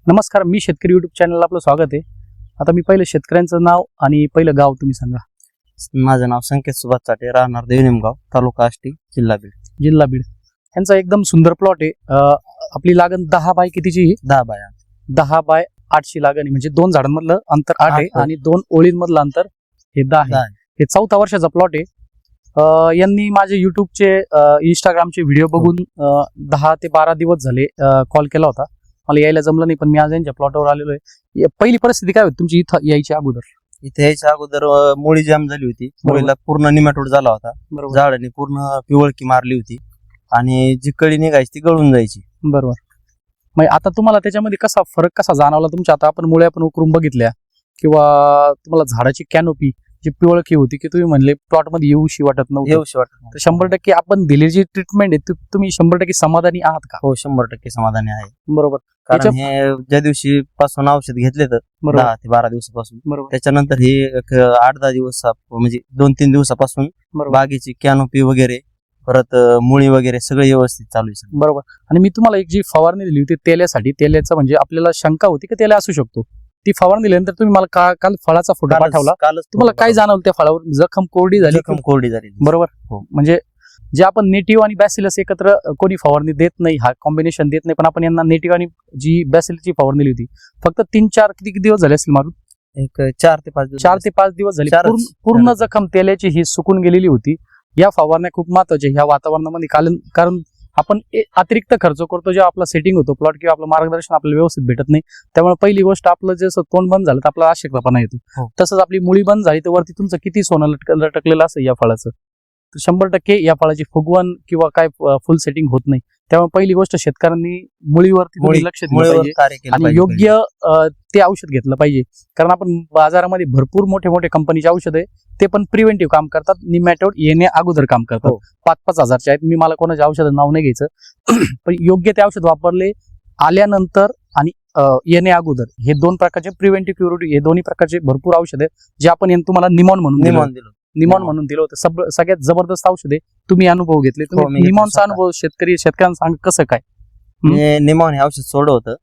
नमस्कार, मी शेतकरी युट्यूब चॅनलला आपलं स्वागत आहे. आता मी पहिलं शेतकऱ्यांचं नाव आणि पहिलं गाव तुम्ही सांगा. माझं नाव संकेत सुभाष चाटे, राहणार देवनिमगाव, तालुका आष्टी, जिल्हा बीड. जिल्हा बीड. यांचा एकदम सुंदर प्लॉट आहे. आपली लागण 10 बाय कितीची? 10 बाय 10 बाय 8ची लागण आहे. म्हणजे 2 झाडांमधलं अंतर 8 आहे आणि 2 ओळींमधलं अंतर हे 10 आहे. हे 4था वर्षाचा प्लॉट आहे. यांनी माझे युट्यूबचे इंस्टाग्रामचे व्हिडिओ बघून 10 ते 12 दिवस झाले कॉल केला होता. मला यायला जमलं नाही, पण मी आज यांच्या प्लॉटवर आलेलो आहे. पहिली परिस्थिती काय होती तुमची इथं यायच्या अगोदर? इथे यायच्या अगोदर मुळी जाम झाली होती. मुळीला पूर्ण निमॅटोड झाला होता. झाडाने पूर्ण पिवळकी मारली होती आणि जी कळी निघायची ती गळून जायची. बरोबर. मग आता तुम्हाला त्याच्यामध्ये कसा फरक कसा जाणवला तुमच्या? आता आपण मुळ्या पण उकरून बघितल्या किंवा तुम्हाला झाडाची कॅनोपी जी पिवळकी होती की तुम्ही म्हणले प्लॉट मध्ये येऊशी वाटत नव्हतं, तर 100% आपण दिलेली जी ट्रीटमेंट आहे तुम्ही 100% समाधानी आहात का? हो, 100% समाधानी आहे. बरोबर. कारण हे ज्या दिवशी पासून औषध घेतले तर 10 ते 12 दिवसापासून, त्याच्यानंतर हे 8-10 दिवस म्हणजे 2-3 दिवसापासून बागेची कॅनोपी वगैरे परत मुळी वगैरे सगळं व्यवस्थित चालू आहे. बरोबर. आणि मी तुम्हाला एक जी फवारणी दिली होती तेल्यासाठी, तेल्याचं म्हणजे आपल्याला शंका होती की तेल्या असू शकतो, ती फवारणी दिल्यानंतर तुम्ही मला काल फळाचा फोटो पाठवला. तुम्हाला काय जाणवलं त्या फळावर? जखम कोरडी झाली? जखम कोरडी झाली. बरोबर. म्हणजे जे आपण नेटिव्ह आणि बॅसिलस एकत्र कोणी फवारणी देत नाही, हा कॉम्बिनेशन देत नाही, पण आपण यांना नेटिव्ह आणि जी बॅसिलसची फवारणी दिली होती. फक्त 3-4 किती दिवस झाले असतील मारून? एक 4 ते 5 दिवस झाले. पूर्ण जखम तेल्याची ही सुकून गेलेली होती. या फवारण्या खूप महत्वाच्या ह्या वातावरणामध्ये, कारण आपण अतिरिक्त खर्च करतो जेव्हा आपला सेटिंग होतो प्लॉट किंवा आपलं मार्गदर्शन आपल्याला व्यवस्थित भेटत नाही. त्यामुळे पहिली गोष्ट आपलं जसं तोंड बंद झालं तर आपला अशक्तपणा येतो. तसंच आपली मुळी बंद झाली तर वरती तुमचं किती सोनं लटकलेलं असं या फळाचं, तर 100% या फळाची फुगवण किंवा काय फुल सेटिंग होत नाही. त्यामुळे पहिली गोष्ट शेतकऱ्यांनी मुळीवरती लक्ष दिलं पाहिजे आणि योग्य ते औषध घेतलं पाहिजे. कारण आपण बाजारामध्ये भरपूर मोठे मोठे कंपनीचे औषध आहे, ते पण प्रिव्हेंटिव्ह काम करतात, निमॅटोड येण्या अगोदर काम करतात. 5-5 हजारचे आहेत. मी मला कोणाच्या औषधाचं नाव नाही घ्यायचं, पण योग्य ते औषध वापरले आल्यानंतर आणि येण्या अगोदर हे 2 प्रकारचे प्रिव्हेंटिव्ह क्युरेटिव्ह हे दोन्ही प्रकारचे भरपूर औषध आहेत जे आपण तुम्हाला निमॉन म्हणून दिलं होतं. सगळ्यात जबरदस्त औषध आहे. तुम्ही अनुभव घेतले, तुम्ही निमॉनचा अनुभव शेतकऱ्यांना सांग कसं काय? निमॉन हे औषध सोडलं होतं,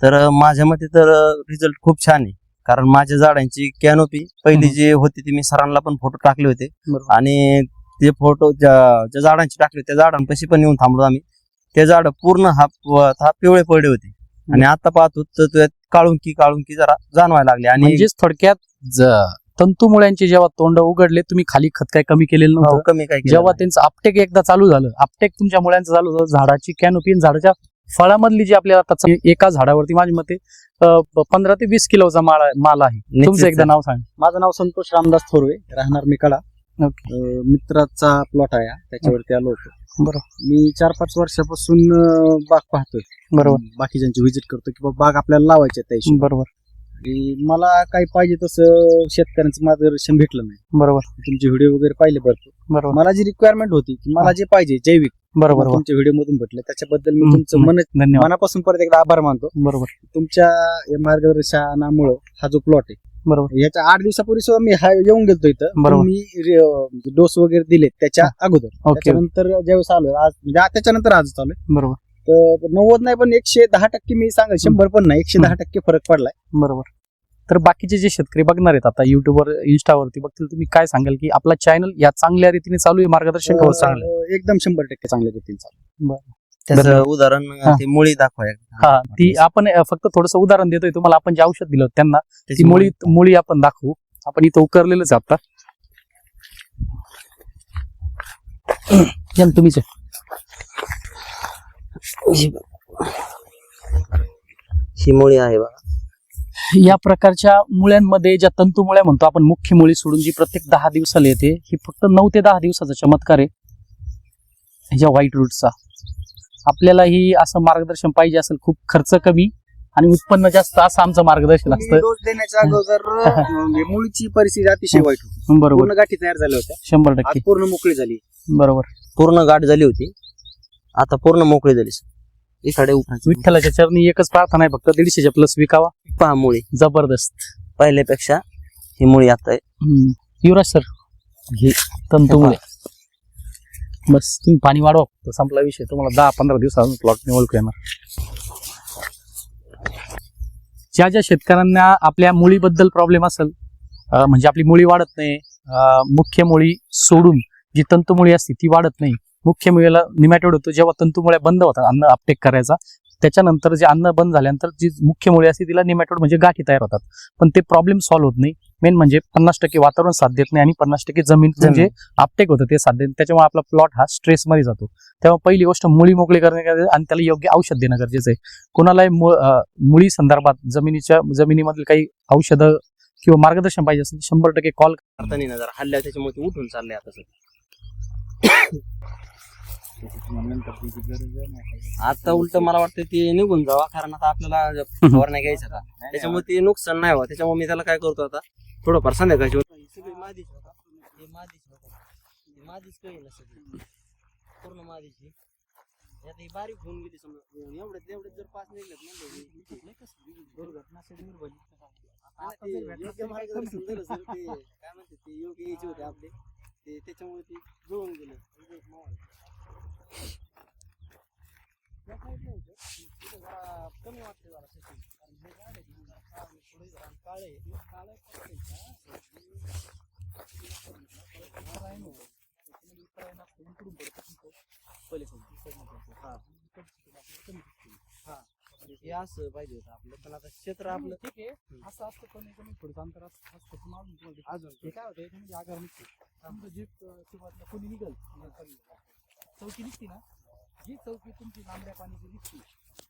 तर माझ्या मते तर रिझल्ट खूप छान आहे. कारण माझ्या झाडांची कॅनोपी पहिली जी होती ती मी सरांना पण फोटो टाकले होते आणि ते फोटो ज्या झाडांची टाकले त्या झाडांपाशी पण येऊन थांबलो आम्ही. ते झाड पूर्ण हा पिवळे पडले होते आणि आता पाहतो तर काळुंकी जरा जाणवायला लागले. आणि म्हणजेच थोडक्यात तंतुमुळ्यांचे जेव्हा तोंड उघडले, तुम्ही खाली खत काय कमी केलेलं नव्हतं? कमी काय. जेव्हा त्यांचं आपटेक एकदा चालू झालं, आपटेक तुमच्या मुळ्यांचं चालू झालं, झाडाची कॅनोपी झाडाच्या फळामधली जी आपल्याला आता एका झाडावरती माझ्या मते 15 ते 20 किलोचा माल आहे. तुमचं एकदा नाव सांग. माझं नाव संतोष रामदास थोरवे, राहणार मिकाडा. मित्राचा प्लॉट आहे त्याच्यावरती आलो होतो. बरोबर. मी 4-5 वर्षापासून बाग पाहतोय. बरोबर. बाकीच्यांची व्हिजिट करतो किंवा बाग आपल्याला लावायची आहे. बरोबर. आणि मला काही पाहिजे तसं शेतकऱ्यांचं मार्गदर्शन भेटलं नाही. बरोबर. तुमचे व्हिडिओ वगैरे पाहिले भरपूर. बरोबर. मला जी रिक्वायरमेंट होती की मला जे पाहिजे जैविक, बरोबर, तुमच्या व्हिडिओ मधून भेटले, त्याच्याबद्दल मी तुमचं मनापासून परत एकदा आभार मानतो. बरोबर. तुमच्या या मार्गदर्शनामुळे हा जो प्लॉट आहे, बरोबर, याच्या 8 दिवसापूर्वी सुद्धा मी येऊन गेलो इथं. मी डोस वगैरे दिले त्याच्या अगोदर. त्याच्यानंतर ज्यावेळेस आलोय आज, म्हणजे त्याच्यानंतर आज चालू आहे. बरोबर. तर 90 नाही पण 110% मी सांगेल, 100 पण नाही, 110% फरक पडलाय. बरोबर. तर बाकीचे जे शेतकरी बघणार आहेत आता युट्यूबवर इंस्टावरती बघतील, तुम्ही काय सांगाल की आपला चॅनल या चांगल्या रीतीने चालू आहे, मार्गदर्शन चांगलं? एकदम 100% चांगल्या रीतीने चालू. त्याचं उदाहरण ती मुळी दाखवा. ती आपण फक्त थोडस उदाहरण देतोय तुम्हाला. आपण जे औषध दिलं त्यांना ती मुळी आपण दाखवू. आपण इथं उकरलेलंच आता तुम्हीच ही मुळी आहे बघा. या प्रकारच्या मुळ्यांमध्ये ज्या तंतुमुळ्या म्हणतो आपण, मुख्य मुळी सोडून जी प्रत्येक 10 दिवसाला येते, ही फक्त 9 ते 10 दिवसाचा चमत्कार आहे ह्याच्या व्हाईट रूटचा. आपल्याला ही असं मार्गदर्शन पाहिजे असेल, खूप खर्च कमी आणि उत्पन्न जास्त, असं आमचं मार्गदर्शन असतं. डोस देण्याच्या अगोदर मुळीची परिस्थिती अतिशय वाईट होती. बरोबर. पूर्ण गाठी तयार झाल्या होत्या. 100% पूर्ण मोकळी झाली. बरोबर. पूर्ण गाठ झाली होती, आता पूर्ण मोकळी झाली. इकडे विठ्ठलाच्या चरणी एकच प्रार्थना आहे, फक्त 150च्या प्लस विकावा. पहा मुळी जबरदस्त, पहिल्यापेक्षा ही मुळी आता आहे. युवराज सर, ही तंतुमुळे बस तुम्ही पाणी वाढवा, संपला विषय. तुम्हाला 10-15 दिवसापासून प्लॉट निवड येणार. ज्या ज्या शेतकऱ्यांना आपल्या मुळीबद्दल प्रॉब्लेम असेल, म्हणजे आपली मुळी वाढत नाही, मुख्य मुळी सोडून जी तंतुमुळी असते ती वाढत नाही, मुख्य मुळीला निमॅटोड होतो जेव्हा तंतुमुळ्या बंद होतात अन्न अपटेक करायचा, त्याच्यानंतर जे अन्न बंद झाल्यानंतर जी मुख्य मुळी असते तिला निमॅटोड म्हणजे गाठी तयार होतात, पण ते प्रॉब्लेम सॉल्व्ह होत नाही. मेन म्हणजे 50% वातावरण साथ देत नाही आणि 50% जमीन जे अपटेक होतं ते साथ देत नाही. त्याच्यामुळे आपला प्लॉट हा स्ट्रेसमध्ये जातो. तेव्हा पहिली गोष्ट मुळी मोकळी करणे आणि त्याला योग्य औषध देणं गरजेचं आहे. कोणालाही मुळी संदर्भात जमिनीमधील काही औषधं किंवा मार्गदर्शन पाहिजे असेल 100% कॉल अर्थाने ना जरा हल्ल्या त्याच्यामुळे उठून चाललंय आता सर. आता उलट मला वाटतं ते निघून जावा, कारण आता आपल्याला फवारण्या घ्यायच्या का त्याच्यामुळे ते नुकसान नाही व्हावं. त्याच्यामुळे मी त्याला काय करतो आता थोडंफार संध्याकाळची सगळी मादीच काही ना सगळी पूर्ण मादीची. आता ही बारीक होऊन गेली समजा, एवढ्यात जर पाच निघल्यात योग्य मार्गदर्शन दिलं सर, ते काय म्हणते ते योग्य यायचे होते आपले ते, त्याच्यामुळे ते जुळून गेले. कमी वाटते जरा setting. कारण हे झाड आहे ना, थोडे काळे हे असं पाहिजे होतं आपलं, पण आता क्षेत्र आपलं ठीक आहे. असं असतं कमी थोडं अंतर अजून हे काय होतं याच्यामध्ये आकार निघते. जी सुरुवातीला कोणी निघल चौकी निघते ना, जी चौकी तुमची लांबड्या पाण्याची निघते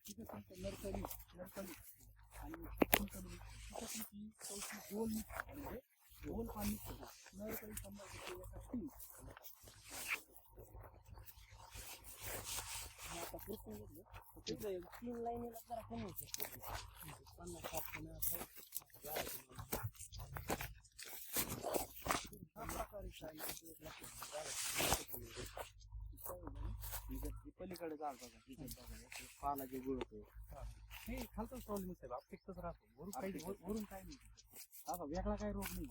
तिथे तुमचं नर्सरी आणि तुमची चौकी गोल निघते, म्हणजे गोल पाणी निघतं. नर्सरी 100% आता कृष्ण घेतलं तिथे 3 लाईनीला जरा कमी होऊ शकतो. 50-60 पलीकडे जाल बघा पाला जे गुळ होतो हे खालचाच प्रॉब्लेम आहे, अपटेकच राहतो. वरून काही नाही, आता वेगळा काही रोग नाही.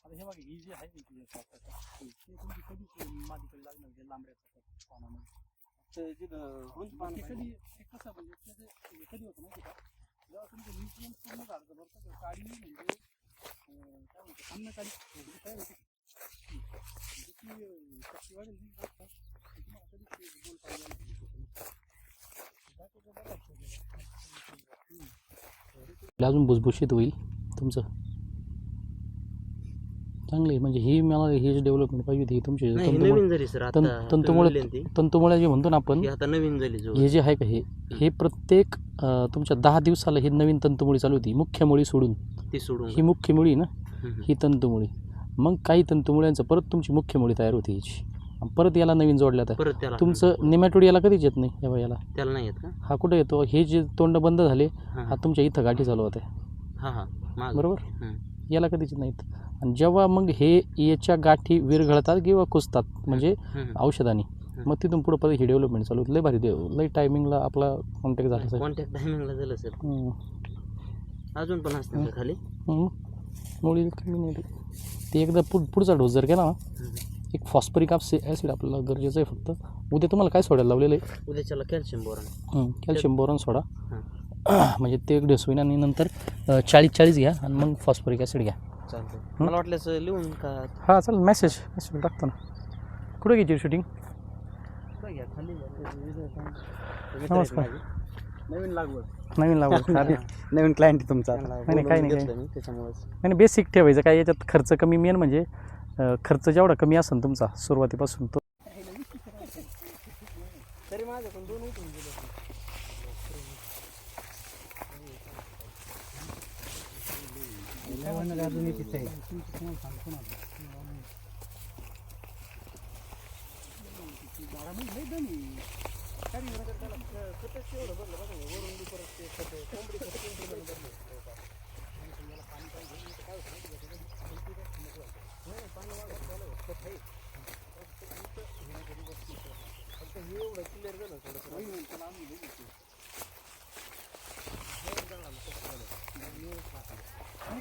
आता हे बघा ही जी आहे ते तुमची कधी मातीकडे लागणार जे लांबड्या पानामध्ये कधी कसं म्हणजे कधी होतं माहिती का, जेव्हा तुमचं न्यूट्रियन्स पूर्ण झालं बरं काळी म्हणजे काय म्हणतो अन्न काळी तयार होते शक्ती वाढेल तुम्हाला कधी गोल पाहिजे अजून भुसभुशीत होईल तुमचं चांगले. म्हणजे ही मला हे जे डेव्हलपमेंट पाहिजे होती तुमची नवीन झाली सर. तंतुमुळे जे म्हणतो ना आपण, आता नवीन झाली हे जे आहे का हे प्रत्येक तुमच्या 10 दिवसाला ही नवीन तंतुमुळी चालू होती. मुख्य मुळी सोडून ही मुख्य मुळी ना, ही तंतुमुळी, मग काही तंतुमुळ्यांचं परत तुमची मुख्य मुळी तयार होती याची, परत याला नवीन जोडल्या तर परत तुमचं निमॅटोड याला कधीच येत नाही. याला त्याला नाही येत का? हा कुठे येतो, हे जे तोंड बंद झाले हा तुमच्या इथं गाठी चालू होते बरोबर, याला कधीच नाहीत. आणि जेव्हा मग हे याच्या गाठी विरघळतात किंवा कुसतात म्हणजे औषधाने, मग तिथून पुढे परत ही डेव्हलपमेंट चालू होती. लय भारी लय टायमिंगला आपला कॉन्टॅक्ट झाला सर. कॉन्टॅक्ट टायमिंगला झालं सर. अजून पण असते खाली मुळी कमी नाही ते एकदा पुढचा डोस जर केला ना, एक फॉस्फरिक ॲसिड आपल्याला गरजेचं आहे. फक्त उद्या तुम्हाला काय सोडायला लावलेलं आहे, उद्याच्याला कॅल्शियम बोरॉन सोडा, म्हणजे ते एक डोस होईन. आणि नंतर 40-40 घ्या आणि मग फॉस्फरिक ॲसिड घ्या. चालतं. मला वाटलं लिहून का? हां चालेल, मेसेज टाकतो ना. कुठे घ्यायची शूटिंग? नमस्कार. नवीन लागवड नवीन क्लायंट तुमचा? नाही काही नाही, त्याच्यामुळे बेसिक ठेवायचं काय याच्यात. खर्च कमी, मेन म्हणजे खर्च जेवढा कमी असेल तुमचा सुरुवातीपासून तो तरी माझ्याकडून 2 उठून गेले.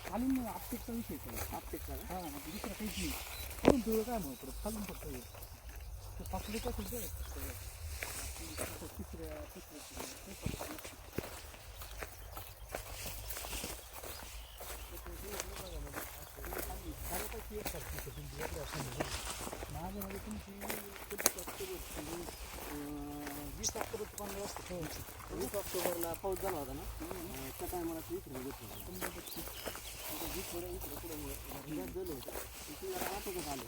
खालून आपटेकचा विषय आपटेकचा दुसरं काहीच नाही. करून ठेवलं काय मग परत खालून फक्त पाचले का तिसऱ्या. वीस ऑक्टोबरला पाऊस झाला होता ना त्या टायमाला इकडे घेतलं थोडं इकडे पुढे झालं होतं ते जरा आटोक्यात आलं.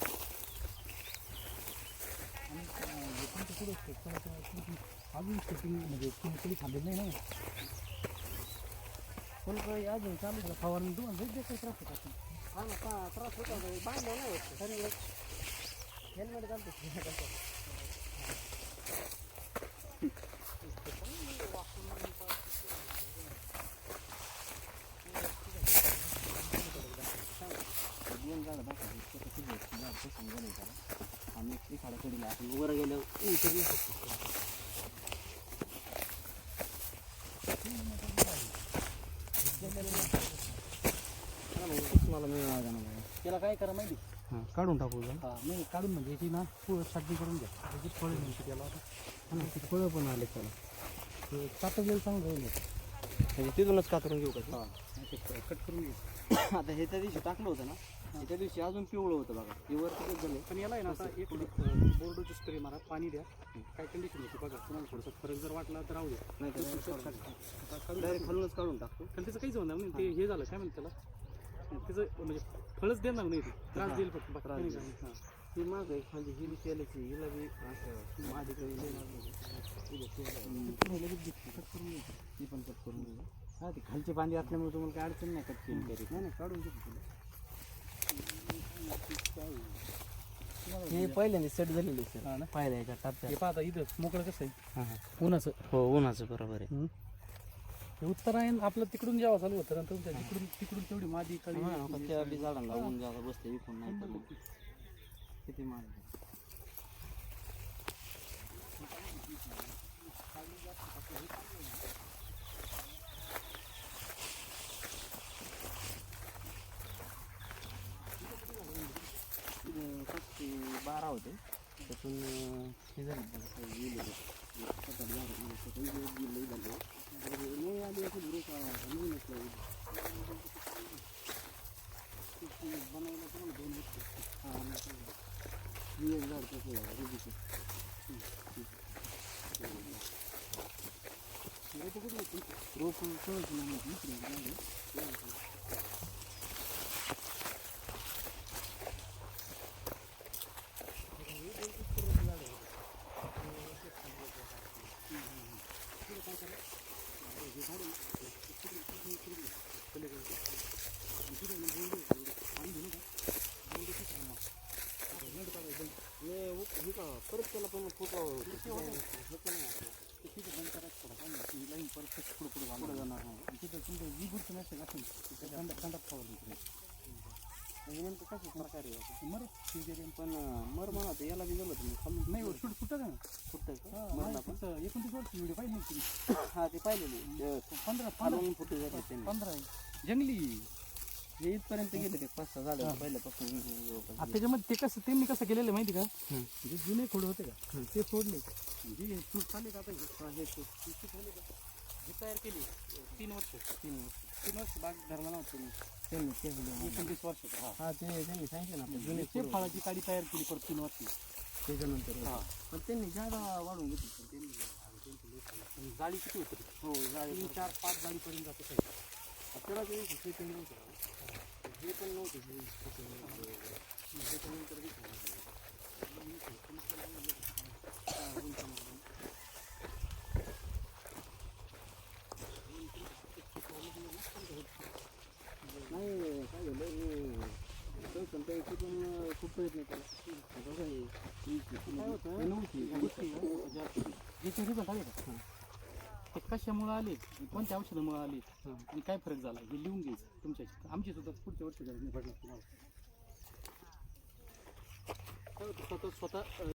अजून शूटिंग म्हणजे कोणी थांबेल नाही ना पण काही अजून चालू झालं फवारणी दोन काही त्रास होता. हा ना त्रास होता बांधलं नाही होत तरी हेल्मेट घालतो. आम्ही एखाद्या कडीला आपण वर गेल्यावर उतरली शकतो. मला मिळणार ना त्याला काय करा माहिती हां काढून टाकू हा नाही काढून म्हणजे याची ना साठी करून घ्या त्याची फळं मिळते त्याला आता फळं पण आले त्याला कातरलेलं चांगलं राहील म्हणजे तिथूनच कातरून घेऊ का? कट करून घ्या. आता हे त्या दिवशी टाकलं होतं ना त्या दिवशी अजून पिवळं होतं बघा हे वर तिथेच झालं. पण याला आहे ना आता एक बोर्डोची स्प्रे मारा पाणी द्या काय कंडिशन होती बघा तुम्हाला थोडंसं फरक जर वाटला तर राहू द्या नाही तर डायरेक्ट खालूनच काढून टाकतो. पण त्याचं काहीच होणार नाही ते हे झालं काय म्हणते त्याला त्याचं म्हणजे फळच देणार नाही ते त्रास देईल फक्त बाकी काही नाही. हां ही माझं एक म्हणजे ही बी केल्याची हिला बी असं माझी काही ती पण कट करून घेऊ. हा ते खालची बांधी असल्यामुळे तुम्हाला काय अडचण नाही कट केली तरी नाही काढून घेऊ. हे पहिल्यांदा सेट झालेले सर हा ना पाहिलं याच्या टाप्या. हे पाहता इथं मोकळं कसं आहे हां हां उन्हाचं हो उन्हाचं बरोबर आहे. हे उत्तरायण आपलं तिकडून जेव्हा चालू होतं नंतर तुमच्या तिकडून तेवढी मादी कळी त्या बी झाडांना ऊन जागा बसते विकून नाही तर मग किती माल ते 12 होते त्यातून हे झाले परत त्याला पण खूप तिथं तुमचं जी गुडचं नसेल असेल थंडात फवारणी नेमकं कसं प्रकारे मर पण मर म्हणा याला बी झालं तुम्ही नाही शूट फुटतं का फुटतं मरला पण 29 वर्ष व्हिडिओ पाहिजे तुम्ही हा ते पाहिलेली 15 फुटे झाले त्यांनी 15 जंगली हे इथपर्यंत गेले ते 5-6 झाडं पहिल्यापासून त्याच्यामध्ये ते कसं त्यांनी कसं केलेलं माहिती का जे जुने खोड होते का ते फोडले म्हणजे शूट चालले का आता हे हे तयार केली 3 वर्ष बाग धरला नव्हतं त्यांनी 29 वर्ष हा ते त्यांनी सांगितलं ना जुने ते फळाची काडी तयार केली परत 3 वर्ष त्याच्यानंतर पण त्यांनी जागा वाढवून घेतली जाळी किती होती हो जाळी 4-5 जाळीपर्यंत जातं काही आपल्याला ते सेटिंग नव्हतं हे पण नव्हतं त्याच्यानंतर नाही काय झालं पण त्याची पण खूप प्रयत्न केला काय होतं नव्हती याचे रिझल्ट आले का ते कशामुळे आले कोणत्या औषधामुळे आले आणि काय फरक झाला हे लिहून घ्यायचं तुमच्या आमची सुद्धा पुढच्या वर्षी गरज नाही पडणार तुम्हाला स्वतः